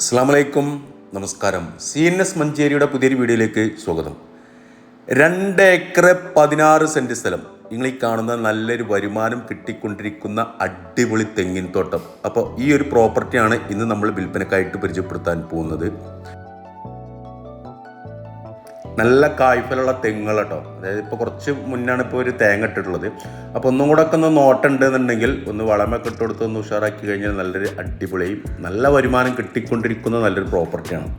അസ്സലാമലൈക്കും, നമസ്കാരം. CNS മഞ്ചേരിയുടെ പുതിയൊരു വീഡിയോയിലേക്ക് സ്വാഗതം. 2 ഏക്കർ 16 സെൻറ്റ് സ്ഥലം, നിങ്ങൾ ഈ കാണുന്ന നല്ലൊരു വരുമാനം കിട്ടിക്കൊണ്ടിരിക്കുന്ന അടിപൊളി തെങ്ങിൻ തോട്ടം. അപ്പോൾ ഈ ഒരു പ്രോപ്പർട്ടിയാണ് ഇന്ന് നമ്മൾ വിൽപ്പനക്കായിട്ട് പരിചയപ്പെടുത്താൻ പോകുന്നത്. നല്ല കായ്ഫലുള്ള തെങ്ങുകൾ കേട്ടോ. അതായത് ഇപ്പോൾ കുറച്ച് മുന്നാണ് ഇപ്പോൾ ഒരു തേങ്ങ ഇട്ടിട്ടുള്ളത്. അപ്പോൾ ഒന്നും കൂടെ ഒക്കെ ഒന്ന് നോട്ടുണ്ടെന്നുണ്ടെങ്കിൽ ഒന്ന് വളമൊക്കെ ഇട്ട് കൊടുത്ത് ഒന്ന് ഉഷാറാക്കി കഴിഞ്ഞാൽ നല്ലൊരു അടിപൊളിയും നല്ല വരുമാനം കിട്ടിക്കൊണ്ടിരിക്കുന്ന നല്ലൊരു പ്രോപ്പർട്ടിയാണ്.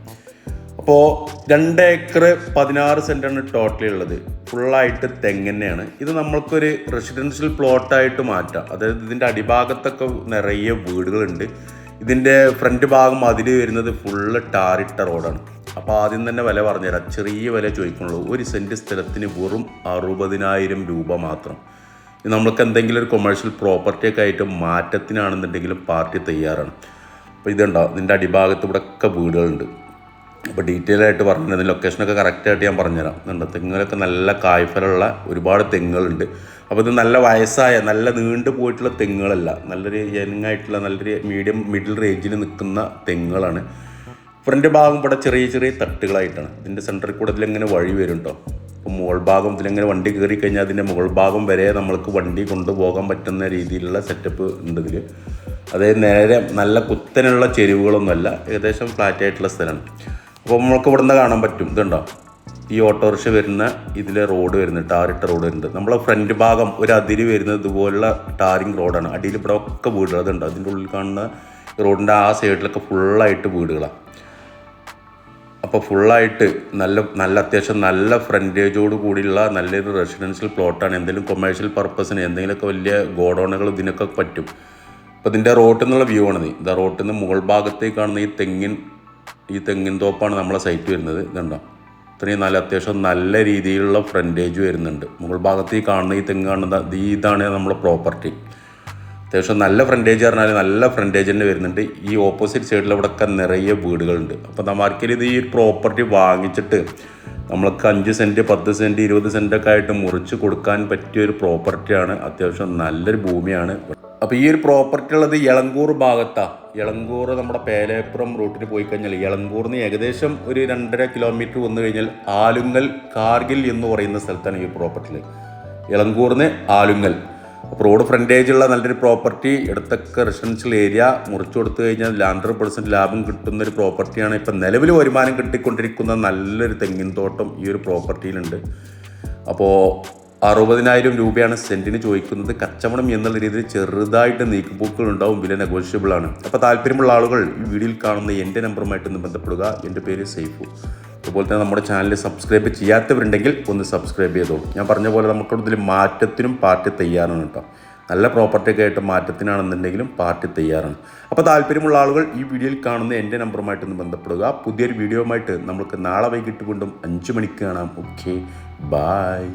അപ്പോൾ 2 ഏക്കർ 16 സെൻറ്റാണ് ടോട്ടലി ഉള്ളത്. ഫുള്ളായിട്ട് തെങ്ങ് തന്നെയാണ്. ഇത് നമ്മൾക്കൊരു റെസിഡൻഷ്യൽ പ്ലോട്ടായിട്ട് മാറ്റാം. അതായത് ഇതിൻ്റെ അടിഭാഗത്തൊക്കെ നിറയെ വീടുകളുണ്ട്. ഇതിൻ്റെ ഫ്രണ്ട് ഭാഗം അതിൽ വരുന്നത് ഫുള്ള് ടാറിട്ട റോഡാണ്. അപ്പോൾ ആദ്യം തന്നെ വില പറഞ്ഞുതരാം. ചെറിയ വില ചോദിക്കുന്നുള്ളൂ. 1 സെൻറ്റ് സ്ഥലത്തിന് വെറും 60,000 രൂപ മാത്രം. നമ്മൾക്ക് എന്തെങ്കിലും ഒരു കൊമേഴ്ഷ്യൽ പ്രോപ്പർട്ടിയൊക്കെ ആയിട്ട് മാറ്റത്തിനാണെന്നുണ്ടെങ്കിലും പാർട്ടി തയ്യാറാണ്. അപ്പോൾ ഇതുണ്ടാവും, ഇതിൻ്റെ അടിഭാഗത്ത് ഇവിടെ ഒക്കെ വീടുകളുണ്ട്. അപ്പോൾ ഡീറ്റെയിൽ ആയിട്ട് പറഞ്ഞത് ലൊക്കേഷനൊക്കെ കറക്റ്റായിട്ട് ഞാൻ പറഞ്ഞുതരാം. എന്നുണ്ട് തെങ്ങുകളൊക്കെ നല്ല കായ്ഫലമുള്ള ഒരുപാട് തെങ്ങുകളുണ്ട്. അപ്പോൾ ഇത് നല്ല വയസ്സായ നല്ല നീണ്ടു പോയിട്ടുള്ള തെങ്ങുകളല്ല, നല്ലൊരു യങ്ങായിട്ടുള്ള നല്ലൊരു മിഡിൽ റേഞ്ചിൽ നിൽക്കുന്ന തെങ്ങുകളാണ്. ഫ്രണ്ട് ഭാഗം ഇവിടെ ചെറിയ ചെറിയ തട്ടുകളായിട്ടാണ്. ഇതിൻ്റെ സെൻറ്ററിൽ കൂടെ ഇതിലെങ്ങനെ വഴി വരും കേട്ടോ. അപ്പോൾ മുകൾ ഭാഗം ഇതിലെങ്ങനെ വണ്ടി കയറി കഴിഞ്ഞാൽ അതിൻ്റെ മുകൾ ഭാഗം വരെ നമ്മൾക്ക് വണ്ടി കൊണ്ടുപോകാൻ പറ്റുന്ന രീതിയിലുള്ള സെറ്റപ്പ് ഉണ്ട് ഇതിൽ. അതായത് നേരെ നല്ല കുത്തനുള്ള ചെരുവുകളൊന്നുമല്ല, ഏകദേശം ഫ്ലാറ്റ് ആയിട്ടുള്ള സ്ഥലമാണ്. അപ്പോൾ നമ്മൾക്ക് ഇവിടെ നിന്ന് കാണാൻ പറ്റും. ഇതുണ്ടോ, ഈ ഓട്ടോറിക്ഷ വരുന്ന ഇതിലെ റോഡ് വരുന്നുണ്ട്, ടാറിട്ട റോഡ് വരുന്നുണ്ട്. നമ്മളെ ഫ്രണ്ട് ഭാഗം ഒരു അതിര് വരുന്നത് ഇതുപോലുള്ള ടാറിങ് റോഡാണ്. അടിയിൽ ഇവിടെ ഒക്കെ വീടുകൾ അതുണ്ട്. അതിൻ്റെ ഉള്ളിൽ കാണുന്ന റോഡിൻ്റെ ആ സൈഡിലൊക്കെ ഫുള്ളായിട്ട് വീടുകളാണ്. അപ്പോൾ ഫുള്ളായിട്ട് നല്ല അത്യാവശ്യം നല്ല ഫ്രണ്ടേജോട് കൂടിയുള്ള നല്ലൊരു റെസിഡൻഷ്യൽ പ്ലോട്ടാണ്. എന്തെങ്കിലും കൊമേഴ്ഷ്യൽ പർപ്പസിന് എന്തെങ്കിലുമൊക്കെ വലിയ ഗോഡൗണുകൾ ഇതിനൊക്കെ പറ്റും. അപ്പോൾ ഇതിൻ്റെ റോട്ടിൽ നിന്നുള്ള വ്യൂ ആണിത്. ഇതാ റോട്ടിൽ നിന്ന് മുകൾ ഭാഗത്തേക്ക് കാണുന്ന ഈ തെങ്ങിൻ തോപ്പാണ് നമ്മളെ സൈറ്റ് വരുന്നത്. ഇതുണ്ടോ, ഇത്രയും നല്ല അത്യാവശ്യം നല്ല രീതിയിലുള്ള ഫ്രണ്ടേജ് വരുന്നുണ്ട്. മുകൾ ഭാഗത്തേക്ക് കാണുന്ന ഈ തെങ്ങ് കാണുന്നത് ഇതാണ് നമ്മുടെ പ്രോപ്പർട്ടി. അത്യാവശ്യം നല്ല ഫ്രണ്ടേജ് പറഞ്ഞാൽ നല്ല ഫ്രണ്ടേജ് തന്നെ വരുന്നുണ്ട്. ഈ ഓപ്പോസിറ്റ് സൈഡിൽ ഇവിടെയൊക്കെ നിറയെ വീടുകളുണ്ട്. അപ്പോൾ നമ്മൾക്കിൽ ഇത് ഈ പ്രോപ്പർട്ടി വാങ്ങിച്ചിട്ട് നമ്മൾക്ക് 5 സെൻറ്റ് 10 സെൻറ്റ് 20 സെൻറ്റൊക്കെ ആയിട്ട് മുറിച്ച് കൊടുക്കാൻ പറ്റിയ ഒരു പ്രോപ്പർട്ടിയാണ്. അത്യാവശ്യം നല്ലൊരു ഭൂമിയാണ്. അപ്പോൾ ഈ ഒരു പ്രോപ്പർട്ടി ഉള്ളത് എളങ്കൂർ ഭാഗത്താണ്. എളങ്കൂർ നമ്മുടെ പേലേപ്പുറം റൂട്ടിൽ പോയി കഴിഞ്ഞാൽ എളങ്കൂറിന് ഏകദേശം ഒരു 2.5 കിലോമീറ്റർ വന്നു കഴിഞ്ഞാൽ ആലുങ്ങൽ കാർഗിൽ എന്ന് പറയുന്ന സ്ഥലത്താണ് ഈ പ്രോപ്പർട്ടിയിൽ. എളങ്കൂറിന് ആലുങ്ങൽ. അപ്പോൾ റോഡ് ഫ്രണ്ടേജ് ഉള്ള നല്ലൊരു പ്രോപ്പർട്ടി, ഇടത്തൊക്കെ റെസിഡൻഷ്യൽ ഏരിയ, മുറിച്ചു കൊടുത്തു കഴിഞ്ഞാൽ 100% ലാഭം കിട്ടുന്നൊരു പ്രോപ്പർട്ടിയാണ്. ഇപ്പം നിലവിൽ വരുമാനം കിട്ടിക്കൊണ്ടിരിക്കുന്ന നല്ലൊരു തെങ്ങിൻ തോട്ടം ഈ ഒരു പ്രോപ്പർട്ടിയിലുണ്ട്. അപ്പോൾ 60,000 രൂപയാണ് സെൻറ്റിന് ചോദിക്കുന്നത്. കച്ചവടം എന്നുള്ള രീതിയിൽ ചെറുതായിട്ട് നീക്കുപോക്കുകളുണ്ടാവും, വില നെഗോഷ്യബിളാണ്. അപ്പോൾ താല്പര്യമുള്ള ആളുകൾ ഈ വീഡിയോയിൽ കാണുന്ന എൻ്റെ നമ്പറുമായിട്ടൊന്ന് ബന്ധപ്പെടുക. എൻ്റെ പേര് സൈഫു. അതുപോലെ തന്നെ നമ്മുടെ ചാനൽ സബ്സ്ക്രൈബ് ചെയ്യാത്തവരുണ്ടെങ്കിൽ ഒന്ന് സബ്സ്ക്രൈബ് ചെയ്തോളൂ. ഞാൻ പറഞ്ഞ പോലെ നമുക്കിതിൽ മാറ്റത്തിനും പാർട്ടി തയ്യാറാണ് കേട്ടോ. നല്ല പ്രോപ്പർട്ടിയൊക്കെ ആയിട്ട് മാറ്റത്തിനാണെന്നുണ്ടെങ്കിലും പാർട്ടി തയ്യാറാണ്. അപ്പോൾ താല്പര്യമുള്ള ആളുകൾ ഈ വീഡിയോയിൽ കാണുന്ന എൻ്റെ നമ്പറുമായിട്ടൊന്ന് ബന്ധപ്പെടുക. പുതിയൊരു വീഡിയോയുമായിട്ട് നമുക്ക് നാളെ വൈകിട്ട് വീണ്ടും 5 മണിക്ക് കാണാം. Okay, bye.